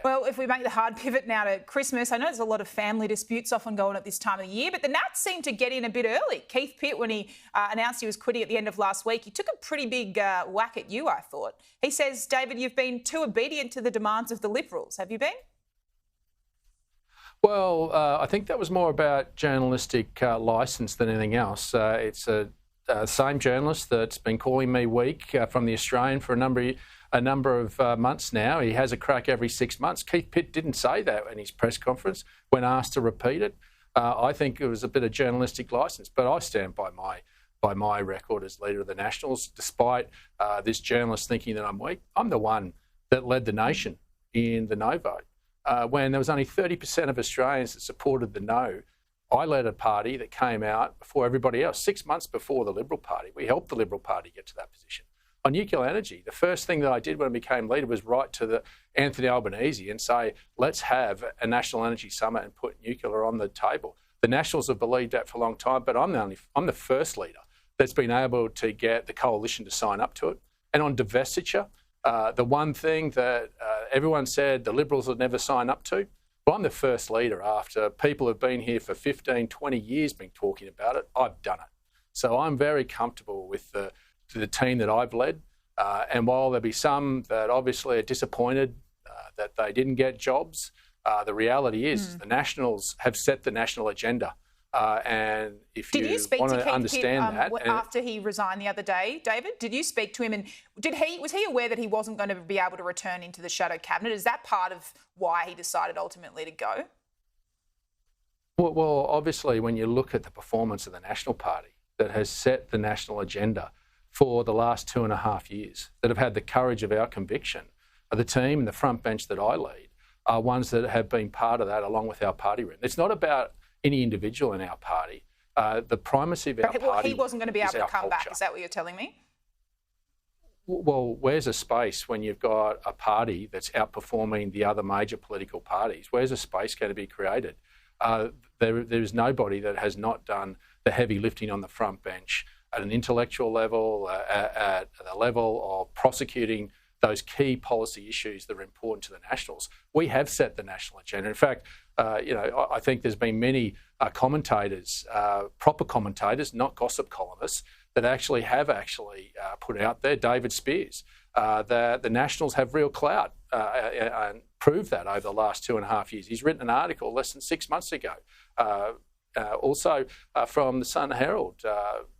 Well, if we make the hard pivot now to Christmas, I know there's a lot of family disputes often going at this time of the year, but the Nats seemed to get in a bit early. Keith Pitt, when he announced he was quitting at the end of last week, he took a pretty big whack at you, I thought. He says, David, you've been too obedient to the demands of the Liberals. Have you been? Well, I think that was more about journalistic licence than anything else. It's the same journalist that's been calling me weak from the Australian for a number of months now. He has a crack every 6 months. Keith Pitt didn't say that in his press conference when asked to repeat it. I think it was a bit of journalistic licence, but I stand by my record as leader of the Nationals. Despite this journalist thinking that I'm weak, I'm the one that led the nation in the no vote. When there was only 30% of Australians that supported the no, I led a party that came out before everybody else, 6 months before the Liberal Party. We helped the Liberal Party get to that position. On nuclear energy, the first thing that I did when I became leader was write to the Anthony Albanese and say, let's have a national energy summit and put nuclear on the table. The Nationals have believed that for a long time, but I'm the first leader that's been able to get the coalition to sign up to it. And on divestiture, the one thing that everyone said the Liberals would never sign up to, well, I'm the first leader after people have been here for 15, 20 years been talking about it. I've done it. So I'm very comfortable with the team that I've led. And while there'll be some that obviously are disappointed that they didn't get jobs, the reality is the Nationals have set the national agenda. And if you want to understand that, after he resigned the other day, David, did you speak to him, and was he aware that he wasn't going to be able to return into the shadow cabinet? Is that part of why he decided ultimately to go? Well, obviously, when you look at the performance of the National Party that has set the national agenda for the last 2.5 years, that have had the courage of our conviction, the team and the front bench that I lead are ones that have been part of that along with our party room. It's not about any individual in our party. The primacy of our party. Well, he wasn't going to be able to come back. Is that what you're telling me? Well, where's a space when you've got a party that's outperforming the other major political parties? Where's a space going to be created? There's nobody that has not done the heavy lifting on the front bench at an intellectual level, at the level of prosecuting those key policy issues that are important to the Nationals. We have set the national agenda. In fact, I think there's been many commentators, proper commentators, not gossip columnists, that have put out there, David Spears, that the Nationals have real clout and proved that over the last 2.5 years. He's written an article less than 6 months ago. Also from the Sun Herald,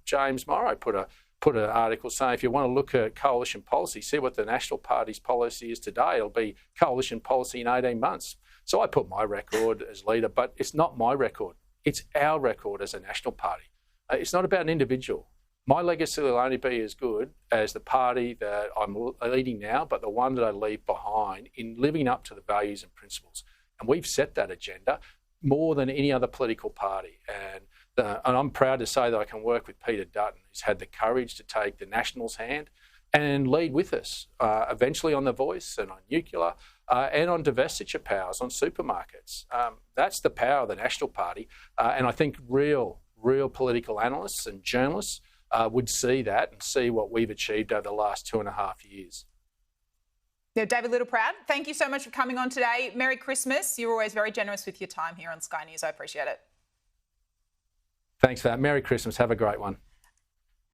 James Morrow put an article saying if you want to look at coalition policy, see what the National Party's policy is today. It'll be coalition policy in 18 months. So I put my record as leader, but it's not my record. It's our record as a national party. It's not about an individual. My legacy will only be as good as the party that I'm leading now, but the one that I leave behind in living up to the values and principles. And we've set that agenda more than any other political party. And I'm proud to say that I can work with Peter Dutton, who's had the courage to take the Nationals' hand and lead with us, eventually on the Voice and on nuclear and on divestiture powers, on supermarkets. That's the power of the National Party. And I think real political analysts and journalists would see that and see what we've achieved over the last 2.5 years. Now, David Littleproud, thank you so much for coming on today. Merry Christmas. You're always very generous with your time here on Sky News. I appreciate it. Thanks for that. Merry Christmas. Have a great one.